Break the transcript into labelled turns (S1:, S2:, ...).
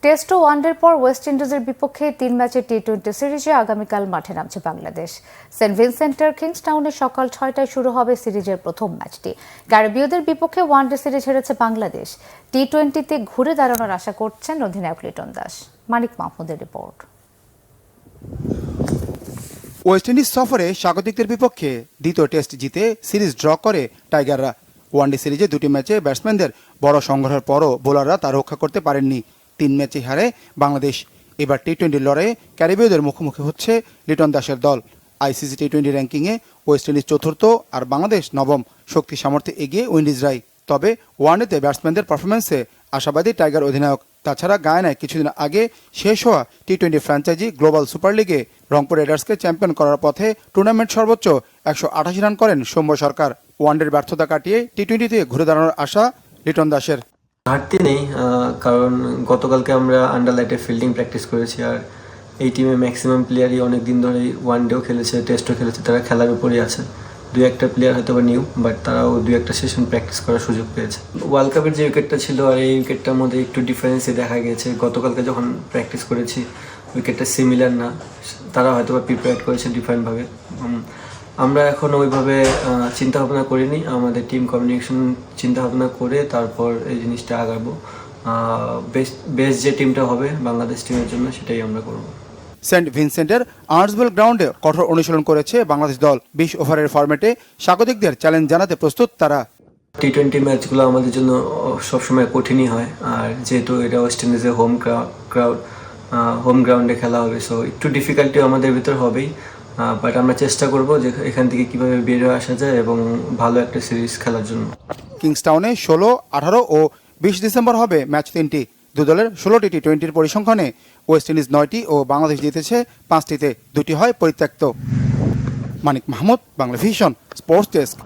S1: Test ও ওয়ানডের পর West ইন্ডিজের বিপক্ষে 3 ম্যাচের টি-20 সিরিজে আগামীকাল মাঠে নামছে বাংলাদেশ। সেন্ট ভিনসেন্টের কিংসটাউনে সকাল 6টায় শুরু হবে সিরিজের প্রথম ম্যাচটি। ক্যারিবীয়দের বিপক্ষে ওয়ানডে সিরিজ হেরেছে বাংলাদেশ। টি-20তে ঘুরে দাঁড়ানোর আশা করছেন অধিনায়ক লিটন দাস। মানিক মাহমুদের রিপোর্ট।
S2: ওয়েস্ট ইন্ডিজ সফরে স্বাগতিকদের বিপক্ষে দ্বিতীয় টেস্ট জিতে সিরিজ ড্র করে টাইগাররা। ওয়ানডে সিরিজে 2টি ম্যাচে ব্যাটসম্যানদের বড় সংগ্রহের পরও বোলাররা তা রক্ষা করতে পারেননি। 3 ম্যাচে হারে বাংলাদেশ। এবার টি-20 লড়াইয়ে ক্যারিবীয়দের মুখোমুখি হচ্ছে লিটন দাসের দল। আইসিসি টি-20 র্যাঙ্কিংয়ে ওয়েস্ট ইন্ডিজ চতুর্থ আর বাংলাদেশ নবম। শক্তি সামর্থ্যে এগিয়ে উইন্ডিজরাই। তবে ওয়ানডেতে ব্যাটসম্যানদের পারফরম্যান্সে আশাবাদী টাইগার অধিনায়ক। তাছাড়া গায়ানায় কিছুদিন আগে শেষ হওয়া টি-20 ফ্র্যাঞ্চাইজি গ্লোবাল সুপার লিগে রংপুর রাইডার্সকে চ্যাম্পিয়ন করার পথে টুর্নামেন্ট সর্বোচ্চ 188 রান করেন সৌম্য সরকার। ওয়ানডের ব্যর্থতা কাটিয়ে টি-20তে ঘুরে দাঁড়ানোর আশা লিটন দাসের।
S3: ঘাটতি নেই, কারণ গতকালকে আমরা আন্ডারলাইটে ফিল্ডিং প্র্যাকটিস করেছি। আর এই টিমে ম্যাক্সিমাম প্লেয়ারই অনেক দিন ধরেই ওয়ানডেও খেলেছে, টেস্টও খেলেছে। তারা খেলার উপরেই আছে। 2-1টা প্লেয়ার হয়তো বা নিউ, বাট তারাও 2-1টা সেশন প্র্যাকটিস করার সুযোগ পেয়েছে। ওয়ার্ল্ড কাপের যে উইকেটটা ছিল আর এই উইকেটটার মধ্যে একটু ডিফারেন্সই দেখা গেছে। গতকালকে যখন প্র্যাকটিস করেছি উইকেটটা সিমিলার না, তারা হয়তো বা প্রিপেয়ার করেছে ডিফারেন্টভাবে। আমরা এখন ওইভাবে চিন্তা ভাবনা করিনি। আমাদের টিম কমিউনিকেশন চিন্তা ভাবনা করে তারপর এই জিনিসটা আগাবো। বেস্ট যে টিমটা হবে বাংলাদেশ টিমের জন্য সেটাই আমরা করব।
S2: সেন্ট ভিনসেন্টের আর্নসভিল গ্রাউন্ডে কঠোর অনুশীলন করেছে বাংলাদেশ দল। 20 ওভারের ফরম্যাটে স্বাগতিকদের চ্যালেঞ্জ জানাতে প্রস্তুত তারা।
S3: টি-20 ম্যাচগুলো আমাদের জন্য সবসময় কঠিনই হয়, আর যেহেতু এটা ওয়েস্ট ইন্ডিজের হোম গ্রাউন্ডে খেলা হবে, সো একটু ডিফিকাল্টি আমাদের ভিতর হবেই। বাট আমরা চেষ্টা করব যে এখান থেকে কীভাবে বের হয়ে আসা যায় এবং ভালো একটা সিরিজ খেলার জন্য।
S2: কিংসটাউনে 16, 18 ও 20 ডিসেম্বর হবে ম্যাচ 3টি। দু দলের 16টি টি-20 পরিসংখ্যানে ওয়েস্ট ইন্ডিজ 9টি ও বাংলাদেশ জিতেছে 5টিতে, 2টি হয় পরিত্যক্ত। Manik Mahmud, Bangla Vision, sports desk.